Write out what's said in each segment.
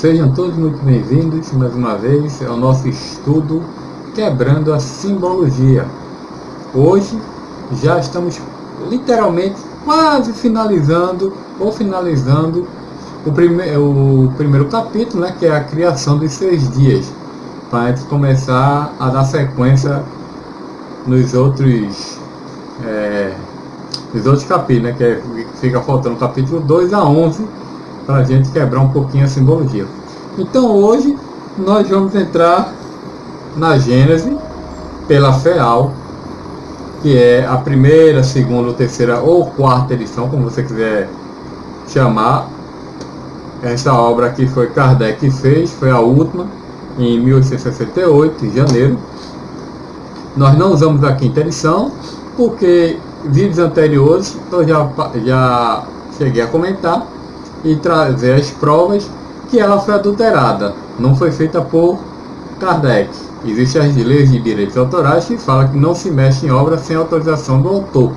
Sejam todos muito bem-vindos mais uma vez ao nosso estudo Quebrando a Simbologia. Hoje já estamos literalmente quase finalizando o primeiro capítulo, né, que é a criação dos 6 dias, para a gente começar a dar sequência nos outros capítulos, né, que fica faltando o capítulo 2 a 11, para a gente quebrar um pouquinho a simbologia. Então hoje nós vamos entrar na Gênese pela FEAL, que é a primeira, segunda, terceira ou quarta edição, como você quiser chamar. Essa obra aqui foi Kardec que fez, foi a última, em 1868, em janeiro. Nós não usamos a quinta edição, porque vídeos anteriores eu já cheguei a comentar e trazer as provas que ela foi adulterada, não foi feita por Kardec. Existem as leis de direitos autorais que falam que não se mexe em obra sem autorização do autor,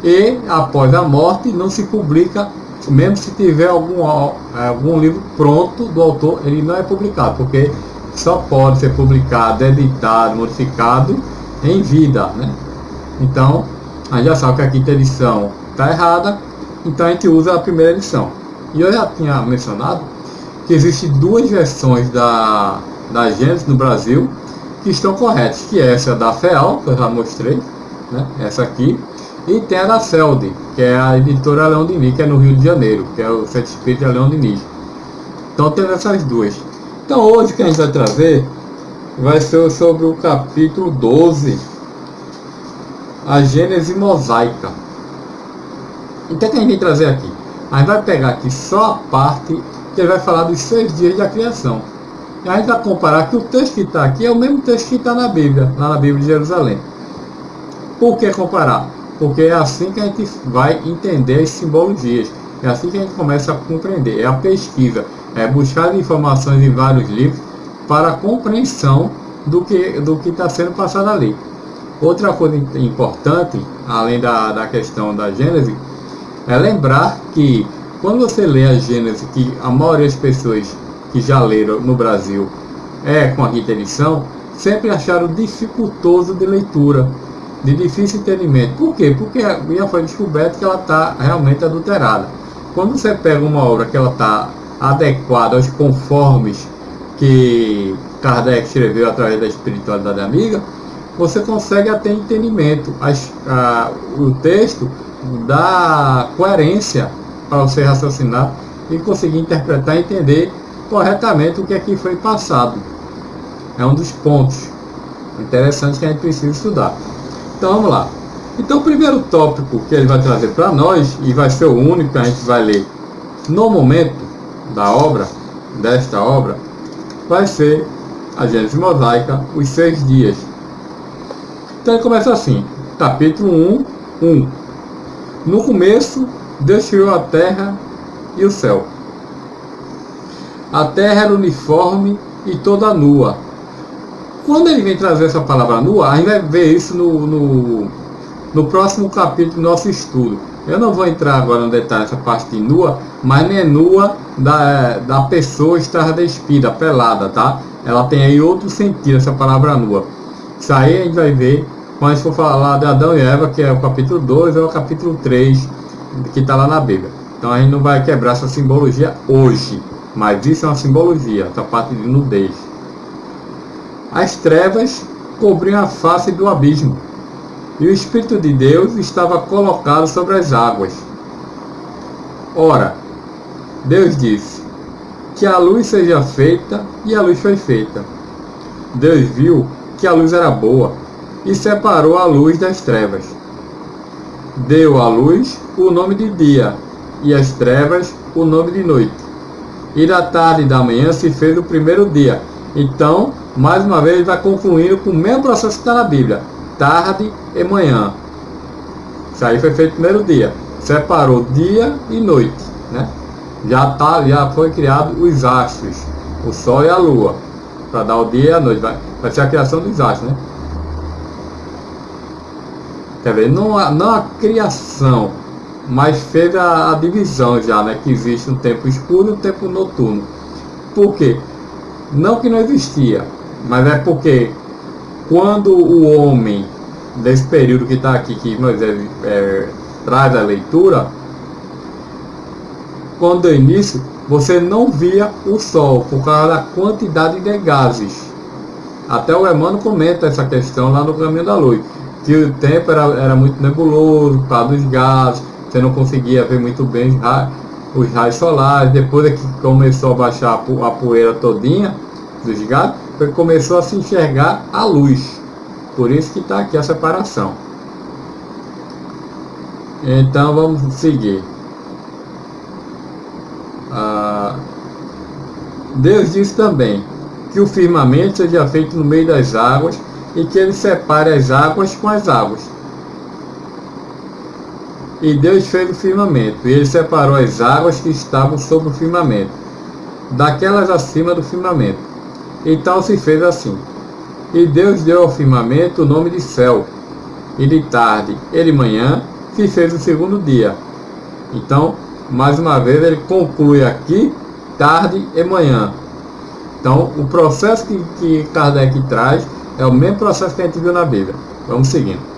e após a morte não se publica, mesmo se tiver algum livro pronto do autor, ele não é publicado, porque só pode ser publicado, editado, modificado em vida, né? Então a gente já sabe que a quinta edição está errada, então a gente usa a primeira edição. E eu já tinha mencionado que existem 2 versões da Gênese no Brasil que estão corretas, que é essa da FEAL, que eu já mostrei, né? Essa aqui, e tem a da CELD, que é a editora Leão Diniz, que é no Rio de Janeiro, que é o Centro Espírita Leão Diniz. Então tem essas 2. Então hoje o que a gente vai trazer vai ser sobre o capítulo 12, a Gênese Mosaica. Então o que a gente vai trazer aqui? A gente vai pegar aqui só a parte que ele vai falar dos 6 dias da criação. E a gente vai comparar que o texto que está aqui é o mesmo texto que está na Bíblia, lá na Bíblia de Jerusalém. Por que comparar? Porque é assim que a gente vai entender as simbologias. É assim que a gente começa a compreender. É a pesquisa, é buscar informações em vários livros para a compreensão do que está sendo passado ali. Outra coisa importante, além da questão da Gênese, é lembrar que quando você lê a Gênese, que a maioria das pessoas que já leram no Brasil com a quinta edição, sempre acharam dificultoso de leitura, de difícil entendimento. Por quê? Porque já foi descoberto que ela está realmente adulterada. Quando você pega uma obra que ela está adequada aos conformes que Kardec escreveu através da espiritualidade amiga, você consegue até entendimento. O texto dá coerência para você raciocinar e conseguir interpretar e entender corretamente o que aqui foi passado. É um dos pontos interessantes que a gente precisa estudar. Então vamos lá. Então o primeiro tópico que ele vai trazer para nós, e vai ser o único que a gente vai ler no momento da obra, desta obra, vai ser a Gênese Mosaica, os 6 dias. Então ele começa assim, capítulo 1. No começo, Deus criou a terra e o céu. A terra era uniforme e toda nua. Quando ele vem trazer essa palavra nua, a gente vai ver isso no próximo capítulo do nosso estudo. Eu não vou entrar agora no detalhe dessa parte de nua, mas não é nua da pessoa estar despida, pelada, tá? Ela tem aí outro sentido, essa palavra nua. Isso aí a gente vai ver quando a gente for falar de Adão e Eva, que é o capítulo 2 ou o capítulo 3, que está lá na Bíblia. Então a gente não vai quebrar essa simbologia hoje, mas isso é uma simbologia, essa parte de nudez. As trevas cobriam a face do abismo, e o Espírito de Deus estava colocado sobre as águas. Ora, Deus disse: que a luz seja feita, e a luz foi feita. Deus viu que a luz era boa, e separou a luz das trevas. Deu à luz o nome de dia, e às trevas o nome de noite. E da tarde e da manhã se fez o primeiro dia. Então, mais uma vez, ele vai concluindo com o mesmo processo que está na Bíblia: tarde e manhã. Isso aí foi feito no primeiro dia. Separou dia e noite, né? Já foi criado os astros, o sol e a lua, para dar o dia e a noite. Vai ser a criação dos astros, né? Quer ver, não a criação, mas fez a divisão já, né? Que existe um tempo escuro e um tempo noturno. Por quê? Não que não existia, mas é porque quando o homem, desse período que está aqui, que Moisés traz a leitura, quando é início, você não via o sol por causa da quantidade de gases. Até o Emmanuel comenta essa questão lá no Caminho da Luz, que o tempo era muito nebuloso por causa dos gases, você não conseguia ver muito bem os raios solares. Depois é que começou a baixar a poeira todinha dos gases, começou a se enxergar a luz. Por isso que está aqui a separação. Então vamos seguir. Deus disse também que o firmamento seja feito no meio das águas e que ele separe as águas com as águas. E Deus fez o firmamento, e ele separou as águas que estavam sobre o firmamento, daquelas acima do firmamento. Então se fez assim. E Deus deu ao firmamento o nome de céu, e de tarde e de manhã se fez o segundo dia. Então, mais uma vez, ele conclui aqui, tarde e manhã. Então, o processo que Kardec traz é o mesmo processo que a gente viu na Bíblia. Vamos seguindo.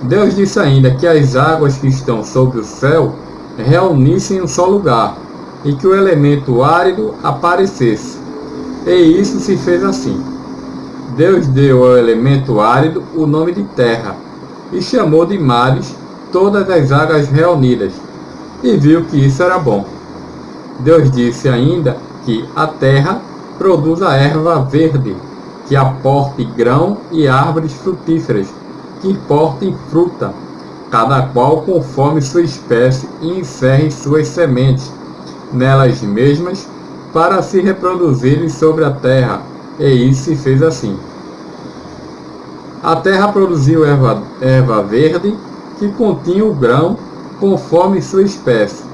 Deus disse ainda que as águas que estão sobre o céu reunissem em um só lugar, e que o elemento árido aparecesse. E isso se fez assim. Deus deu ao elemento árido o nome de terra, e chamou de mares todas as águas reunidas, e viu que isso era bom. Deus disse ainda que a terra produz a erva verde, que aporte grão, e árvores frutíferas, que portem fruta, cada qual conforme sua espécie, e encerrem suas sementes nelas mesmas, para se reproduzirem sobre a terra, e isso se fez assim. A terra produziu erva verde, que continha o grão conforme sua espécie,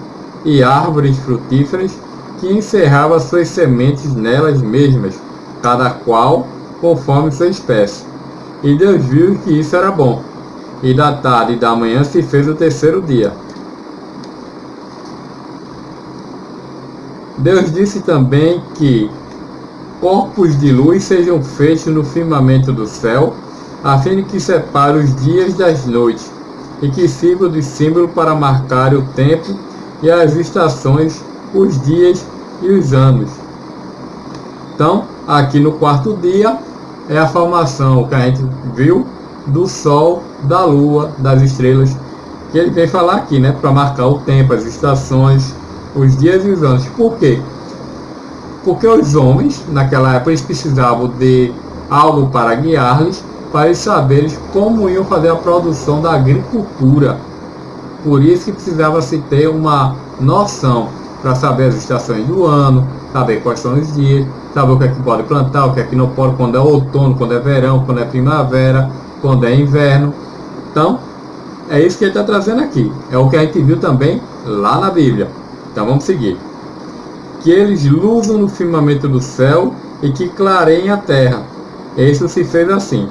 e árvores frutíferas, que encerrava suas sementes nelas mesmas, cada qual conforme sua espécie. E Deus viu que isso era bom. E da tarde e da manhã se fez o terceiro dia. Deus disse também que corpos de luz sejam feitos no firmamento do céu, a fim de que separe os dias das noites, e que sirva de símbolo para marcar o tempo e as estações, os dias e os anos. Então, aqui no quarto dia, é a formação que a gente viu do Sol, da Lua, das estrelas, que ele vem falar aqui, né? Para marcar o tempo, as estações, os dias e os anos. Por quê? Porque os homens, naquela época, eles precisavam de algo para guiar-lhes, para eles saberem como iam fazer a produção da agricultura. Por isso que precisava se ter uma noção para saber as estações do ano, saber quais são os dias, saber o que é que pode plantar, o que é que não pode, quando é outono, quando é verão, quando é primavera, quando é inverno. Então, é isso que ele está trazendo aqui. É o que a gente viu também lá na Bíblia. Então vamos seguir. Que eles luzam no firmamento do céu e que clareiem a terra. Isso se fez assim.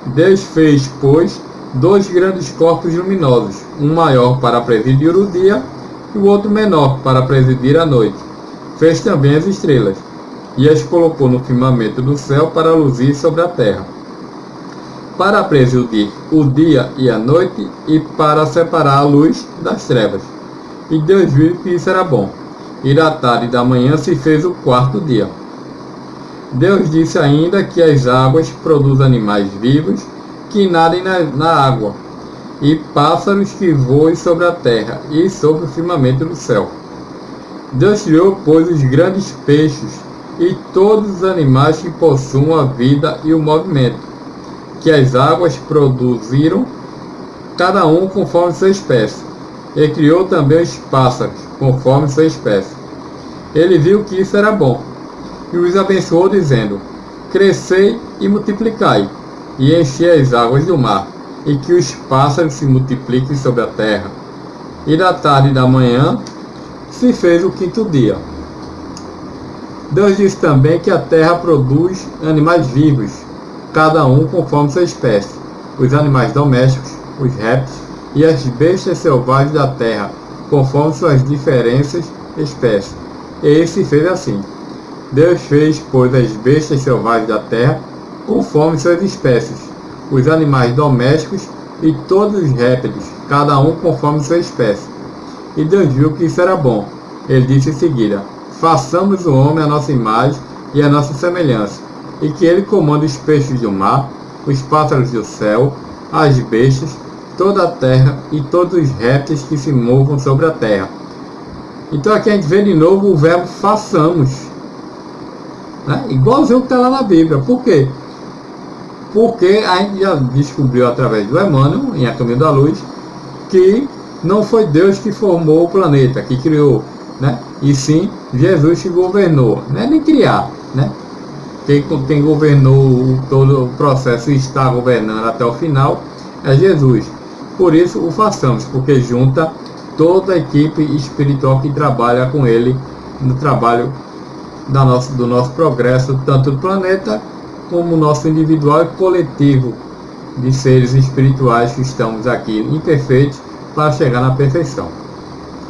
Deus fez, pois, dois grandes corpos luminosos, um maior para presidir o dia e o outro menor para presidir a noite. Fez também as estrelas, e as colocou no firmamento do céu para luzir sobre a terra, para presidir o dia e a noite, e para separar a luz das trevas. E Deus viu que isso era bom. E da tarde e da manhã se fez o quarto dia. Deus disse ainda que as águas produzem animais vivos que nadem na água, e pássaros que voem sobre a terra e sobre o firmamento do céu. Deus criou, pois, os grandes peixes e todos os animais que possuam a vida e o movimento, que as águas produziram, cada um conforme sua espécie. E criou também os pássaros, conforme sua espécie. Ele viu que isso era bom, e os abençoou, dizendo: crescei e multiplicai, e enchei as águas do mar, e que os pássaros se multipliquem sobre a terra. E da tarde e da manhã se fez o quinto dia. Deus disse também que a terra produz animais vivos, cada um conforme sua espécie, os animais domésticos, os répteis e as bestas selvagens da terra, conforme suas diferentes espécies. E se fez assim. Deus fez, pois, as bestas selvagens da terra conforme suas espécies, os animais domésticos e todos os répteis, cada um conforme sua espécie. E Deus viu que isso era bom. Ele disse em seguida: façamos o homem à nossa imagem e à nossa semelhança, e que ele comande os peixes do mar, os pássaros do céu, as bestas, toda a terra e todos os répteis que se movam sobre a terra. Então aqui a gente vê de novo o verbo façamos, né? Igualzinho que está lá na Bíblia. Por quê? Porque a gente já descobriu através do Emmanuel, em A Caminho da Luz, que não foi Deus que formou o planeta, que criou, né? E sim Jesus que governou, não é nem criar, né? Quem governou todo o processo e está governando até o final é Jesus. Por isso o façamos, porque junta toda a equipe espiritual que trabalha com ele no trabalho do nosso progresso, tanto do planeta como nosso individual e coletivo de seres espirituais que estamos aqui imperfeitos para chegar na perfeição.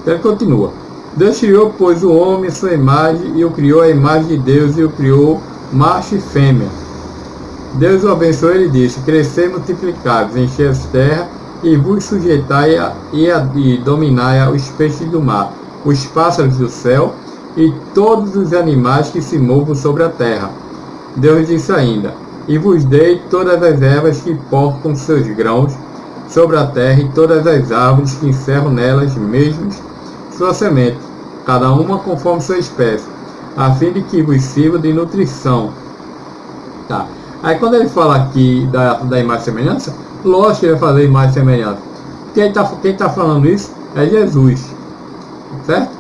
Então ele continua: Deus criou, pois, o homem à sua imagem, e o criou à imagem de Deus, e o criou macho e fêmea. Deus o abençoou e lhe disse: crescei, multiplicai-vos, enchei as terras, e vos sujeitai e dominai os peixes do mar, os pássaros do céu, e todos os animais que se movam sobre a terra. Deus disse ainda: e vos dei todas as ervas que portam seus grãos sobre a terra, e todas as árvores que encerram nelas mesmos sua semente, cada uma conforme sua espécie, a fim de que vos sirva de nutrição. Tá. Aí quando ele fala aqui da imagem e semelhança, lógico que ele vai fazer imagem e semelhança. Quem tá falando isso é Jesus, certo?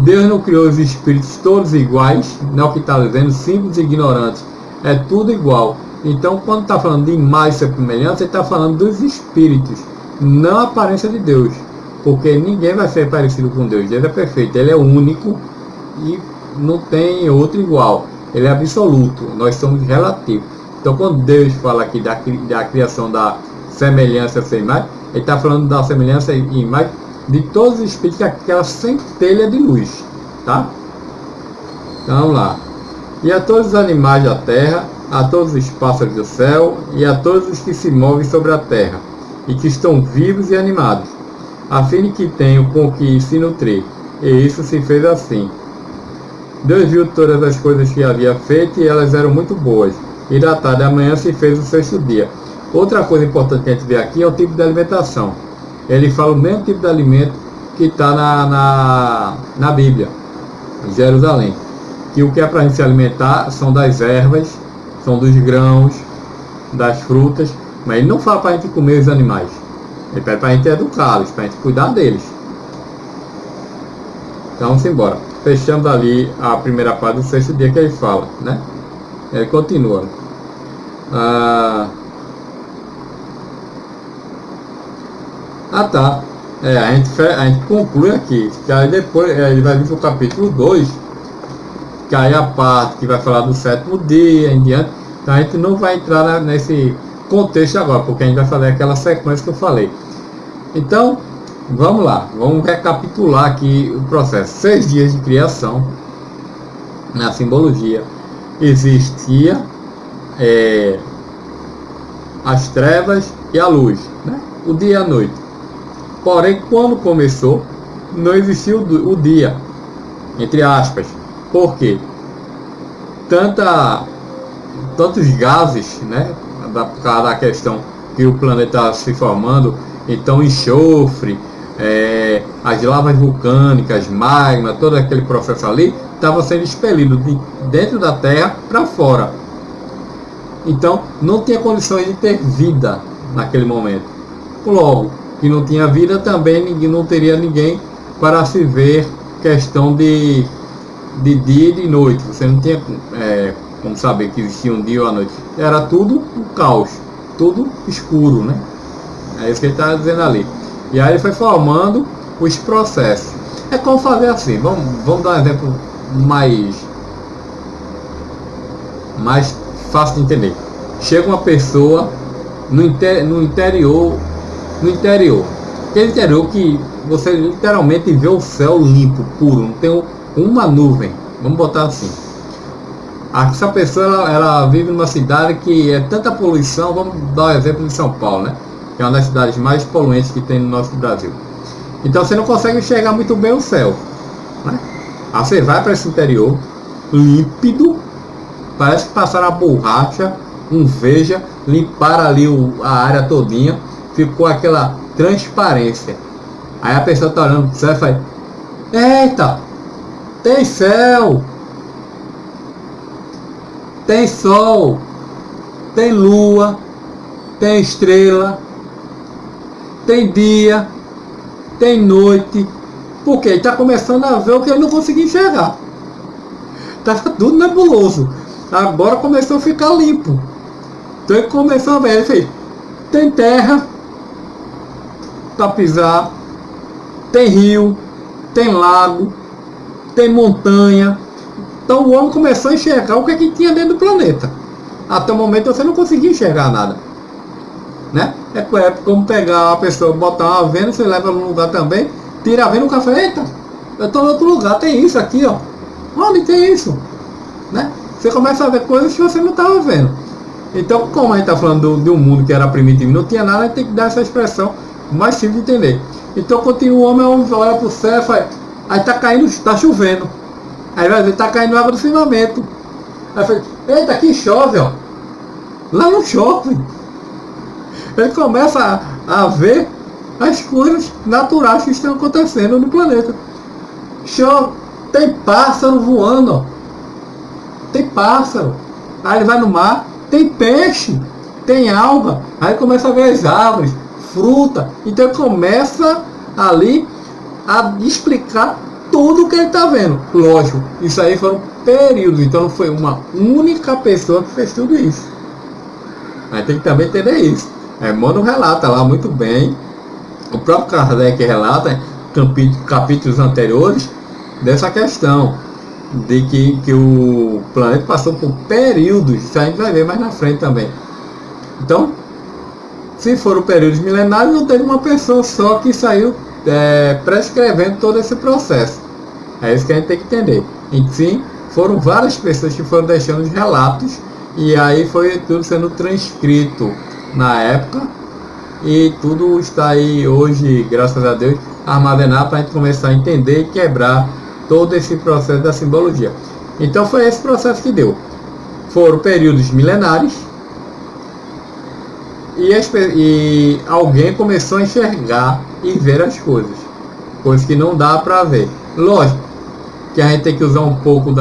Deus não criou os espíritos todos iguais, não é o que está dizendo, simples e ignorantes, é tudo igual. Então quando está falando de imagem e semelhança, ele está falando dos espíritos, não a aparência de Deus, porque ninguém vai ser parecido com Deus. Deus é perfeito, ele é único e não tem outro igual, ele é absoluto, nós somos relativos. Então quando Deus fala aqui da criação da semelhança sem imagem, ele está falando da semelhança e imagem de todos os espíritos, aquela centelha de luz, tá? Então vamos lá. E a todos os animais da terra, a todos os pássaros do céu, e a todos os que se movem sobre a terra, e que estão vivos e animados, a fim de que tenham com que se nutrir. E isso se fez assim. Deus viu todas as coisas que havia feito, e elas eram muito boas. E da tarde à manhã se fez o sexto dia. Outra coisa importante que a gente vê aqui é o tipo de alimentação. Ele fala o mesmo tipo de alimento que está na Bíblia, em Jerusalém. Que o que é para a gente se alimentar são das ervas, são dos grãos, das frutas, mas ele não fala para a gente comer os animais. Ele pede para a gente educá-los, para a gente cuidar deles. Então vamos embora. Fechamos ali a primeira parte do sexto dia que ele fala, né? Ele continua. Tá. A gente conclui aqui, que aí depois ele vai vir para o capítulo 2, que aí a parte que vai falar do sétimo dia em diante. Então a gente não vai entrar nesse contexto agora, porque a gente vai fazer aquela sequência que eu falei. Então, vamos lá, vamos recapitular aqui o processo. 6 dias de criação, na simbologia, existia as trevas e a luz, né? O dia e a noite. Porém, quando começou, não existiu o dia, entre aspas. Por quê? Tantos gases, né? Por causa da questão que o planeta está se formando, então enxofre, as lavas vulcânicas, magma, todo aquele processo ali, estava sendo expelido de dentro da Terra para fora. Então, não tinha condições de ter vida naquele momento. Logo, que não tinha vida, também não teria ninguém para se ver questão de dia e de noite. Você não tinha como saber que existia um dia ou a noite. Era tudo um caos, tudo escuro, né? É isso que ele está dizendo ali. E aí ele foi formando os processos. É como fazer assim, vamos dar um exemplo mais fácil de entender. Chega uma pessoa no interior, aquele interior que você literalmente vê o céu limpo, puro, não tem uma nuvem, Vamos botar assim. Essa pessoa ela vive numa cidade que é tanta poluição. Vamos dar o exemplo de São Paulo, né? Que é uma das cidades mais poluentes que tem no nosso Brasil. Então você não consegue enxergar muito bem o céu, né? Aí você vai para esse interior límpido, parece que passaram a borracha, um veja, limparam ali a área todinha, ficou aquela transparência. Aí a pessoa tá olhando pro céu e fala: eita, tem céu, tem sol, tem lua, tem estrela, tem dia, tem noite. Porque ele está começando a ver o que ele não conseguia enxergar. Estava tudo nebuloso. Agora começou a ficar limpo. Então ele começou a ver. Ele fez: tem terra para pisar, tem rio, tem lago, tem montanha. Então o homem começou a enxergar o que, é que tinha dentro do planeta. Até o momento você não conseguia enxergar nada, né? É como pegar a pessoa, botar uma venda, você leva num lugar também, tira a venda no café: eita, eu estou em outro lugar, tem isso aqui, ó. Onde tem isso? Né? Você começa a ver coisas que você não estava vendo. Então, como a gente está falando de um mundo que era primitivo, não tinha nada, a gente tem que dar essa expressão mais simples de entender. Então, quando o homem olha para o céu, aí está caindo, está chovendo. Aí vai ver, está caindo água do firmamento. Aí fala: eita, aqui chove, ó. Lá não chove. Ele começa a ver as coisas naturais que estão acontecendo no planeta. Chove, tem pássaro voando, ó. Tem pássaro. Aí ele vai no mar, tem peixe, tem alga. Aí começa a ver as árvores, fruta. Então ele começa ali a explicar tudo o que ele está vendo. Lógico, isso aí foram períodos. Então não foi uma única pessoa que fez tudo isso. Mas tem que também entender isso. Emmanuel relata lá muito bem. O próprio Kardec relata em capítulos anteriores dessa questão de que o planeta passou por períodos. Isso a gente vai ver mais na frente também. Então, se foram períodos milenários, não teve uma pessoa só que saiu prescrevendo todo esse processo. É isso que a gente tem que entender. E sim, foram várias pessoas que foram deixando os relatos, e aí foi tudo sendo transcrito na época, e tudo está aí hoje, graças a Deus, armazenado para a gente começar a entender e quebrar todo esse processo da simbologia. Então foi esse processo que deu. Foram períodos milenares, e alguém começou a enxergar e ver as coisas que não dá para ver. Lógico que a gente tem que usar um pouco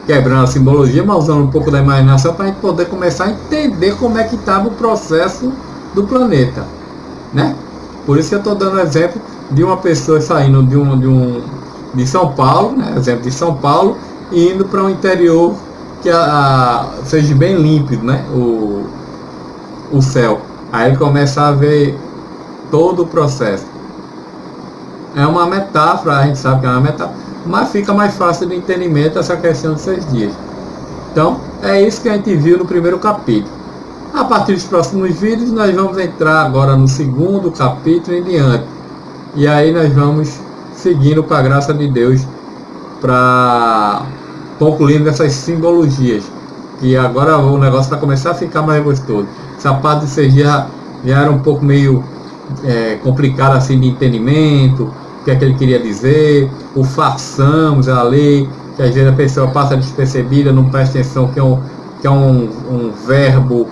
quebrando a simbologia, mas usando um pouco da imaginação para a gente poder começar a entender como é que estava o processo do planeta, né? Por isso que eu estou dando exemplo de uma pessoa saindo de São Paulo, né? Exemplo de São Paulo, e indo para um interior que seja bem límpido, né? O céu. Aí ele começa a ver todo o processo. É uma metáfora, a gente sabe que é uma metáfora, mas fica mais fácil de entendimento essa questão de 6 dias. Então, é isso que a gente viu no primeiro capítulo. A partir dos próximos vídeos, nós vamos entrar agora no segundo capítulo em diante. E aí nós vamos seguindo com a graça de Deus para concluindo essas simbologias. Que agora o negócio vai começar a ficar mais gostoso. Essa parte de 6 dias já era um pouco meio complicado assim de entendimento. O que é que ele queria dizer, o façamos ali, que às vezes a pessoa passa despercebida, não presta atenção que é um verbo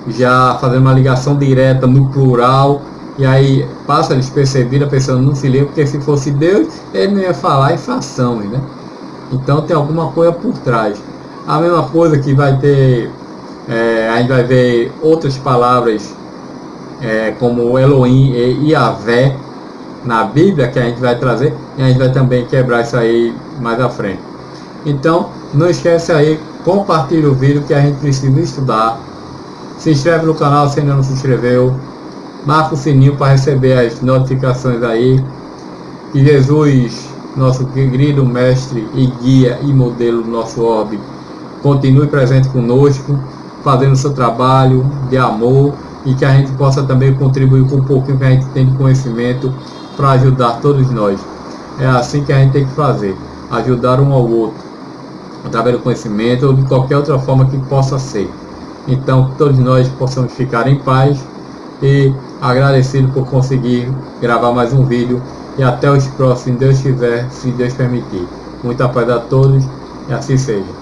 já fazendo uma ligação direta no plural, e aí passa despercebida, a pessoa não se lembra, porque se fosse Deus, ele não ia falar e façamos, né? Então tem alguma coisa por trás. A mesma coisa que vai ter, a gente vai ver outras palavras como Elohim e Yahvé na Bíblia, que a gente vai trazer, e a gente vai também quebrar isso aí mais à frente. Então, não esquece aí, compartilha o vídeo que a gente precisa estudar. Se inscreve no canal se ainda não se inscreveu. Marca o sininho para receber as notificações aí. Que Jesus, nosso querido mestre e guia e modelo do nosso orbe, continue presente conosco, fazendo o seu trabalho de amor, e que a gente possa também contribuir com um pouquinho que a gente tem de conhecimento para ajudar todos nós. É assim que a gente tem que fazer, ajudar um ao outro, através do conhecimento ou de qualquer outra forma que possa ser. Então, que todos nós possamos ficar em paz e agradecido por conseguir gravar mais um vídeo. E até os próximos, se Deus quiser, se Deus permitir. Muita paz a todos e assim seja.